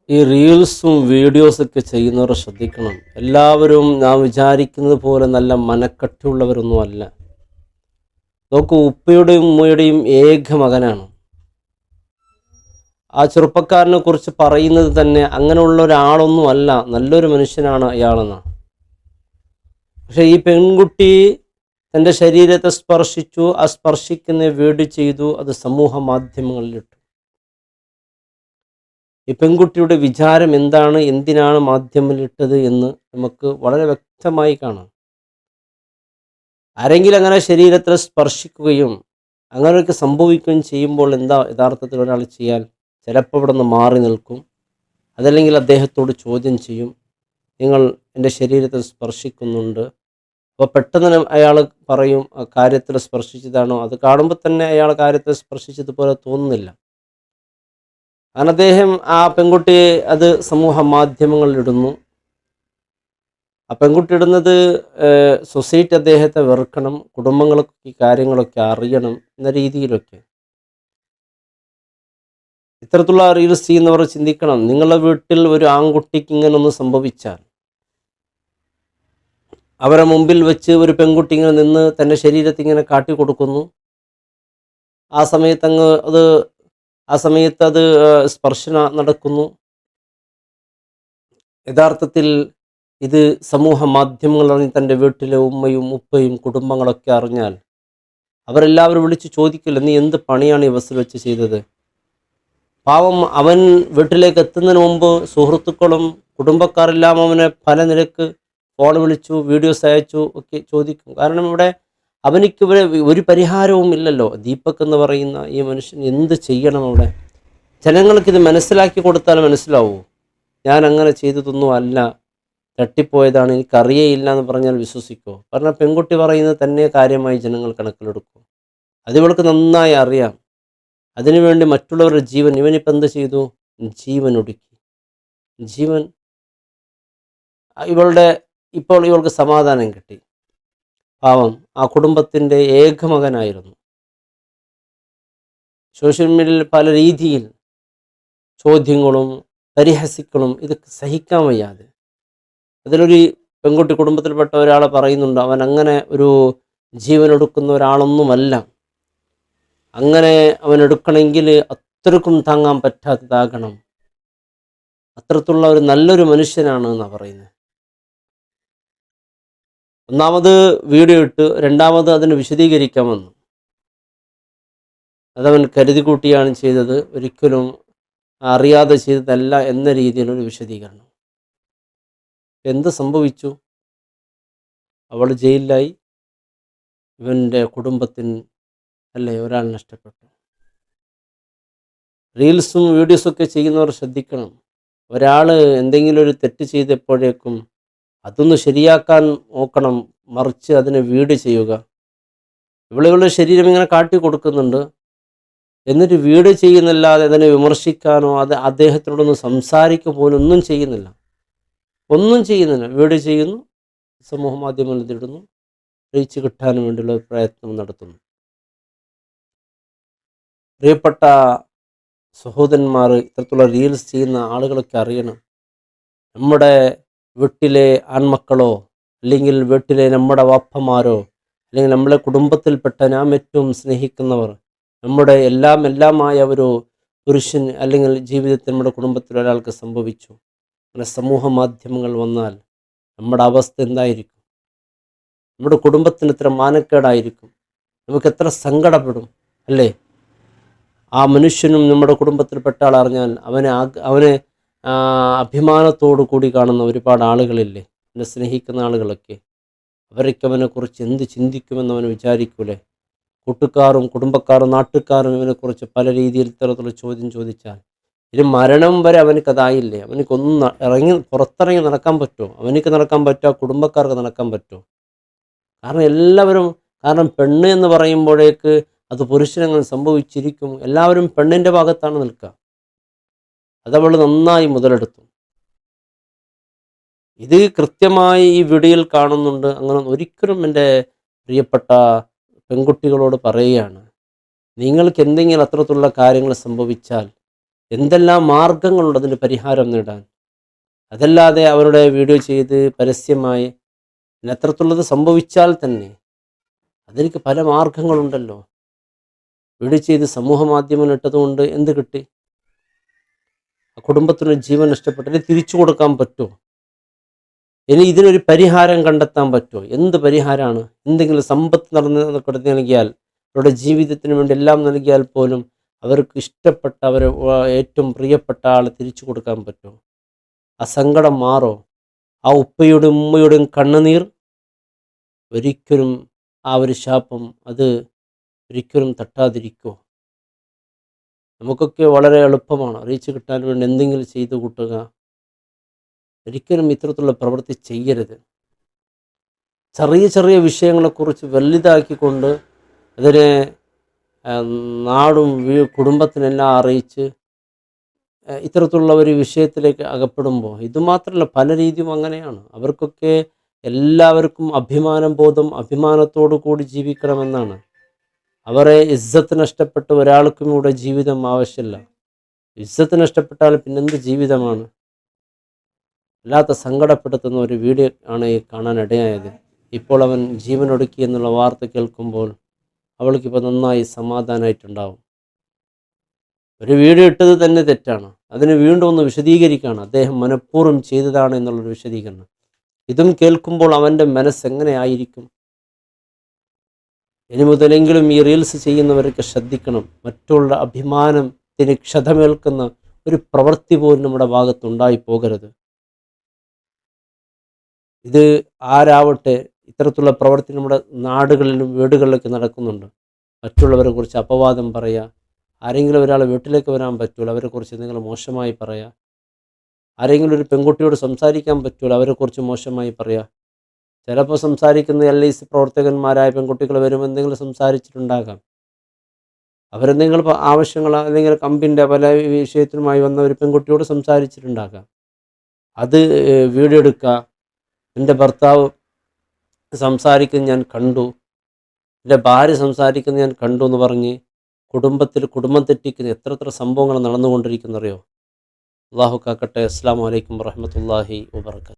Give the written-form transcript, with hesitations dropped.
ഈ റീൽസും വീഡിയോസൊക്കെ ചെയ്യുന്നവർ ശ്രദ്ധിക്കണം. എല്ലാവരും നാം വിചാരിക്കുന്നത് പോലെ നല്ല മനക്കട്ടിയുള്ളവരൊന്നും അല്ല. നോക്കൂ, ഉപ്പയുടെയും ഉമ്മയുടെയും ഏക മകനാണ്. ആ ചെറുപ്പക്കാരനെ കുറിച്ച് പറയുന്നത് തന്നെ അങ്ങനെയുള്ള ഒരാളൊന്നും അല്ല, നല്ലൊരു മനുഷ്യനാണ് അയാളെന്നാണ്. പക്ഷെ ഈ പെൺകുട്ടി തൻ്റെ ശരീരത്തെ സ്പർശിച്ചു, ആ സ്പർശിക്കുന്ന വീഡിയോ ചെയ്തു, അത് സമൂഹ മാധ്യമങ്ങളിലിട്ടു. ഈ പെൺകുട്ടിയുടെ വിചാരം എന്താണ്, എന്തിനാണ് മാധ്യമത്തിലിട്ടത് എന്ന് നമുക്ക് വളരെ വ്യക്തമായി കാണാം. ആരെങ്കിലും അങ്ങനെ ശരീരത്തിൽ സ്പർശിക്കുകയും അങ്ങനെയൊക്കെ സംഭവിക്കുകയും ചെയ്യുമ്പോൾ എന്താ യഥാർത്ഥത്തിൽ ഒരാൾ ചെയ്യാൻ? ചിലപ്പോൾ ഇവിടെ നിന്ന് മാറി നിൽക്കും, അതല്ലെങ്കിൽ അദ്ദേഹത്തോട് ചോദ്യം ചെയ്യും, നിങ്ങൾ എൻ്റെ ശരീരത്തിൽ സ്പർശിക്കുന്നുണ്ട്. അപ്പോൾ പെട്ടെന്ന് അയാൾ പറയും, ആ കാര്യത്തിൽ സ്പർശിച്ചതാണോ? അത് കാണുമ്പോൾ തന്നെ അയാൾ കാര്യത്തിൽ സ്പർശിച്ചതുപോലെ തോന്നുന്നില്ല. കാരണം അദ്ദേഹം ആ പെൺകുട്ടിയെ അത് സമൂഹ മാധ്യമങ്ങളിലിടുന്നു. ആ പെൺകുട്ടി ഇടുന്നത് സൊസൈറ്റി അദ്ദേഹത്തെ വെറുക്കണം, കുടുംബങ്ങളൊക്കെ ഈ കാര്യങ്ങളൊക്കെ അറിയണം എന്ന രീതിയിലൊക്കെ. ഇത്തരത്തിലുള്ള റീൽസ് ചെയ്യുന്നവർ ചിന്തിക്കണം, നിങ്ങളുടെ വീട്ടിൽ ഒരു ആൺകുട്ടിക്ക് ഇങ്ങനൊന്ന് സംഭവിച്ചാൽ, അവരെ മുമ്പിൽ വെച്ച് ഒരു പെൺകുട്ടി ഇങ്ങനെ നിന്ന് തൻ്റെ ശരീരത്തിൽ ഇങ്ങനെ കാട്ടിക്കൊടുക്കുന്നു, ആ സമയത്ത് അത് സ്പർശന നടക്കുന്നു. യഥാർത്ഥത്തിൽ ഇത് സമൂഹ മാധ്യമങ്ങൾ അറിഞ്ഞ് തൻ്റെ വീട്ടിലെ ഉമ്മയും ഉപ്പയും കുടുംബങ്ങളൊക്കെ അറിഞ്ഞാൽ അവരെല്ലാവരും വിളിച്ച് ചോദിക്കില്ല, നീ എന്ത് പണിയാണ് ഈ ബസ്സിൽ വെച്ച് ചെയ്തത്? പാവം, അവൻ വീട്ടിലേക്ക് എത്തുന്നതിന് മുമ്പ് സുഹൃത്തുക്കളും കുടുംബക്കാരെല്ലാം അവനെ പല നിലക്ക് ഫോൺ വിളിച്ചു, വീഡിയോസ് അയച്ചു ഒക്കെ ചോദിക്കും. കാരണം ഇവിടെ അവനിക്ക് ഒരു പരിഹാരവും ഇല്ലല്ലോ. ദീപക് എന്ന് പറയുന്ന ഈ മനുഷ്യൻ എന്ത് ചെയ്യണം? അവിടെ ജനങ്ങൾക്കിത് മനസ്സിലാക്കി കൊടുത്താൽ മനസ്സിലാവൂ. ഞാൻ അങ്ങനെ ചെയ്തതൊന്നും അല്ല, തട്ടിപ്പോയതാണ്, എനിക്കറിയേയില്ല എന്ന് പറഞ്ഞാൽ വിശ്വസിക്കുമോ? കാരണം പെൺകുട്ടി പറയുന്നത് തന്നെ കാര്യമായി ജനങ്ങൾ കണക്കിലെടുക്കും. അതിവൾക്ക് നന്നായി അറിയാം. അതിനുവേണ്ടി മറ്റുള്ളവരുടെ ജീവൻ, ഇവനിപ്പോൾ എന്ത് ചെയ്തു? ജീവൻ ഒടുക്കി. ജീവൻ ഇപ്പോൾ ഇവൾക്ക് സമാധാനം കിട്ടി. പാവം, ആ കുടുംബത്തിൻ്റെ ഏക മകനായിരുന്നു. സോഷ്യൽ മീഡിയയിൽ പല രീതിയിൽ ചോദ്യങ്ങളും പരിഹസിക്കണം, ഇതൊക്കെ സഹിക്കാൻ വയ്യാതെ. അതിലൊരു പെൺകുട്ടി കുടുംബത്തിൽപ്പെട്ട ഒരാളെ പറയുന്നുണ്ട്, അവൻ അങ്ങനെ ഒരു ജീവൻ എടുക്കുന്ന ഒരാളൊന്നുമല്ല, അങ്ങനെ അവൻ എടുക്കണമെങ്കിൽ അത്രക്കും താങ്ങാൻ പറ്റാത്തതാകണം, അത്രത്തുള്ള ഒരു നല്ലൊരു മനുഷ്യനാണ് എന്നാണ് പറയുന്നത്. ഒന്നാമത് വീഡിയോ ഇട്ട്, രണ്ടാമത് അതിന് വിശദീകരിക്കാൻ വന്നു. അതവൻ കരുതി കൂട്ടിയാണ് ചെയ്തത്, ഒരിക്കലും അറിയാതെ ചെയ്തതല്ല എന്ന രീതിയിലൊരു വിശദീകരണം. എന്ത് സംഭവിച്ചു? അവൾ ജയിലിലായി, ഇവൻ്റെ കുടുംബത്തിന് ഒരാൾ നഷ്ടപ്പെട്ടു. റീൽസും വീഡിയോസൊക്കെ ചെയ്യുന്നവർ ശ്രദ്ധിക്കണം. ഒരാൾ എന്തെങ്കിലും ഒരു തെറ്റ് ചെയ്തപ്പോഴേക്കും അതൊന്ന് ശരിയാക്കാൻ നോക്കണം, മറിച്ച് അതിനെ വീഡിയോ ചെയ്യുക. ഇവളുടെ ശരീരം ഇങ്ങനെ കാട്ടി കൊടുക്കുന്നുണ്ട്, എന്നിട്ട് വീഡിയോ ചെയ്യുന്നില്ലാതെ അതിനെ വിമർശിക്കാനോ അദ്ദേഹത്തിനോടൊന്ന് സംസാരിക്കുക പോലും ഒന്നും ചെയ്യുന്നില്ല. വീഡിയോ ചെയ്യുന്നു, സമൂഹ മാധ്യമങ്ങളിൽ ഇടുന്നു, റീച്ച് കിട്ടാൻ വേണ്ടിയുള്ള പ്രയത്നം നടത്തുന്നു. പ്രിയപ്പെട്ട സഹോദരന്മാർ, ഇത്തരത്തിലുള്ള റീൽസ് ചെയ്യുന്ന ആളുകളൊക്കെ അറിയണം, നമ്മുടെ വീട്ടിലെ ആൺമക്കളോ അല്ലെങ്കിൽ വീട്ടിലെ നമ്മുടെ വാപ്പമാരോ അല്ലെങ്കിൽ നമ്മളെ കുടുംബത്തിൽപ്പെട്ട നാം ഏറ്റവും സ്നേഹിക്കുന്നവർ, നമ്മുടെ എല്ലാമായ ഒരു പുരുഷൻ അല്ലെങ്കിൽ ജീവിതത്തിൽ നമ്മുടെ കുടുംബത്തിൽ ഒരാൾക്ക് സംഭവിച്ചു, അങ്ങനെ സമൂഹ മാധ്യമങ്ങൾ വന്നാൽ നമ്മുടെ അവസ്ഥ എന്തായിരിക്കും? നമ്മുടെ കുടുംബത്തിന് എത്ര മാനക്കേടായിരിക്കും, നമുക്ക് എത്ര സങ്കടപ്പെടും അല്ലേ? ആ മനുഷ്യനും നമ്മുടെ കുടുംബത്തിൽപ്പെട്ട ആൾ അറിഞ്ഞാൽ അവനെ അഭിമാനത്തോടു കൂടി കാണുന്ന ഒരുപാട് ആളുകളില്ലേ, എന്നെ സ്നേഹിക്കുന്ന ആളുകളൊക്കെ, അവരൊക്കെ അവനെക്കുറിച്ച് എന്ത് ചിന്തിക്കുമെന്ന് അവന് വിചാരിക്കൂലേ? കൂട്ടുകാരും കുടുംബക്കാരും നാട്ടുകാരും ഇവനെക്കുറിച്ച് പല രീതിയിൽ ഇത്തരത്തിലുള്ള ചോദ്യം ചോദിച്ചാൽ, ഇത് മരണം വരെ അവനക്കതായില്ലേ? അവനക്കൊന്നും പുറത്തിറങ്ങി നടക്കാൻ പറ്റുമോ? അവനക്ക് നടക്കാൻ പറ്റുമോ? കുടുംബക്കാർക്ക് നടക്കാൻ പറ്റുമോ? കാരണം പെണ്ണ് എന്ന് പറയുമ്പോഴേക്ക് അത് പുരുഷനങ്ങനെ സംഭവിച്ചിരിക്കും. എല്ലാവരും പെണ്ണിൻ്റെ ഭാഗത്താണ് നിൽക്കുക. അതവൾ നന്നായി മുതലെടുത്തു. ഇത് കൃത്യമായി ഈ വീഡിയോയിൽ കാണുന്നുണ്ട്. അങ്ങനെ ഒരിക്കലും എൻ്റെ പ്രിയപ്പെട്ട പെൺകുട്ടികളോട് പറയുകയാണ്, നിങ്ങൾക്ക് എന്തെങ്കിലും അത്തരത്തിലുള്ള കാര്യങ്ങൾ സംഭവിച്ചാൽ എന്തെല്ലാം മാർഗങ്ങളുണ്ട് അതിന് പരിഹാരം നേടാൻ. അതല്ലാതെ അവരുടെ വീഡിയോ ചെയ്ത് പരസ്യമായി എത്രത്തുള്ളത് സംഭവിച്ചാൽ തന്നെ അതിലേക്ക് പല മാർഗങ്ങളുണ്ടല്ലോ. വീഡിയോ ചെയ്ത് സമൂഹ മാധ്യമം ഇട്ടതുകൊണ്ട് എന്ത് കിട്ടി? ആ കുടുംബത്തിനൊരു ജീവൻ നഷ്ടപ്പെട്ടാൽ തിരിച്ചു കൊടുക്കാൻ പറ്റുമോ? ഇനി ഇതിനൊരു പരിഹാരം കണ്ടെത്താൻ പറ്റുമോ? എന്ത് പരിഹാരമാണ്? എന്തെങ്കിലും സമ്പത്ത് കൊടുത്ത് നൽകിയാൽ, അവരുടെ ജീവിതത്തിന് വേണ്ടി എല്ലാം നൽകിയാൽ പോലും അവർക്ക് ഇഷ്ടപ്പെട്ട ഏറ്റവും പ്രിയപ്പെട്ട ആളെ തിരിച്ചു കൊടുക്കാൻ പറ്റുമോ? ആ സങ്കടം മാറോ? ആ ഉപ്പയുടെയും ഉമ്മയുടെയും കണ്ണുനീർ ഒരിക്കലും, ആ ഒരു ശാപം അത് ഒരിക്കലും തട്ടാതിരിക്കുമോ? നമുക്കൊക്കെ വളരെ എളുപ്പമാണ് റീച്ച് കിട്ടാൻ വേണ്ടി എന്തെങ്കിലും ചെയ്തു കൂട്ടുക. ഒരിക്കലും ഇത്തരത്തിലുള്ള പ്രവൃത്തി ചെയ്യരുത്. ചെറിയ ചെറിയ വിഷയങ്ങളെക്കുറിച്ച് വലുതാക്കിക്കൊണ്ട് അതിനെ നാടും കുടുംബത്തിനെല്ലാം അറിയിച്ച് ഇത്തരത്തിലുള്ള ഒരു വിഷയത്തിലേക്ക് അകപ്പെടുമ്പോൾ, ഇതുമാത്രമല്ല പല രീതിയും അങ്ങനെയാണ്. അവർക്കൊക്കെ എല്ലാവർക്കും അഭിമാനത്തോടു കൂടി ജീവിക്കണമെന്നാണ്. അവരെ ഇസ്സത്ത് നഷ്ടപ്പെട്ട് ഒരാൾക്കും ഇവിടെ ജീവിതം ആവശ്യമില്ല. ഇസ്സത്ത് നഷ്ടപ്പെട്ടാൽ പിന്നെന്ത് ജീവിതമാണ്? വല്ലാത്ത സങ്കടപ്പെടുത്തുന്ന ഒരു വീഡിയോ ആണ് കാണാൻ ഇടയായത്. ഇപ്പോൾ അവൻ ജീവനൊടുക്കി എന്നുള്ള വാർത്ത കേൾക്കുമ്പോൾ അവൾക്കിപ്പോൾ നന്നായി സമാധാനമായിട്ടുണ്ടാവും. ഒരു വീഡിയോ ഇട്ടത് തന്നെ തെറ്റാണ്, അതിന് വീണ്ടും ഒന്ന് വിശദീകരിക്കുകയാണ്. അദ്ദേഹം മനഃപൂർവ്വം ചെയ്തതാണ് എന്നുള്ളൊരു വിശദീകരണം. ഇതും കേൾക്കുമ്പോൾ അവൻ്റെ മനസ്സെങ്ങനെ ആയിരിക്കും? ഇനി മുതലെങ്കിലും ഈ റീൽസ് ചെയ്യുന്നവരൊക്കെ ശ്രദ്ധിക്കണം. മറ്റുള്ള അഭിമാനത്തിന് ക്ഷതമേൽക്കുന്ന ഒരു പ്രവൃത്തി പോലും നമ്മുടെ ഭാഗത്തുണ്ടായി പോകരുത്. ഇത് ആരാവട്ടെ, ഇത്തരത്തിലുള്ള പ്രവൃത്തി നമ്മുടെ നാടുകളിലും വീടുകളിലൊക്കെ നടക്കുന്നുണ്ട്. മറ്റുള്ളവരെ കുറിച്ച് അപവാദം പറയുക, ആരെങ്കിലും ഒരാൾ വീട്ടിലേക്ക് വരാൻ പറ്റുമല്ലോ അവരെക്കുറിച്ച് എന്തെങ്കിലും മോശമായി പറയുക, ആരെങ്കിലും ഒരു പെൺകുട്ടിയോട് സംസാരിക്കാൻ പറ്റുമല്ലോ അവരെക്കുറിച്ച് മോശമായി പറയുക. ചിലപ്പോൾ സംസാരിക്കുന്ന LIC പ്രവർത്തകന്മാരായ പെൺകുട്ടികൾ വരുമ്പോൾ എന്തെങ്കിലും സംസാരിച്ചിട്ടുണ്ടാകാം. അവരെന്തെങ്കിലും ആവശ്യങ്ങൾ അല്ലെങ്കിൽ കമ്പിൻ്റെ പല വിഷയത്തിനുമായി വന്ന ഒരു പെൺകുട്ടിയോട് സംസാരിച്ചിട്ടുണ്ടാകാം. അത് വീഡിയോ എടുക്കുക, എൻ്റെ ഭർത്താവ് സംസാരിക്കുന്നത് ഞാൻ കണ്ടു, എൻ്റെ ഭാര്യ സംസാരിക്കുന്നത് ഞാൻ കണ്ടു എന്ന് പറഞ്ഞ് കുടുംബം തെറ്റിക്കുന്ന എത്ര സംഭവങ്ങൾ നടന്നുകൊണ്ടിരിക്കുന്നറിയോ? അള്ളാഹു കാക്കട്ടെ. അസ്സലാമു അലൈക്കും വറഹ്മത്തുള്ളാഹി വബറകാതുഹു.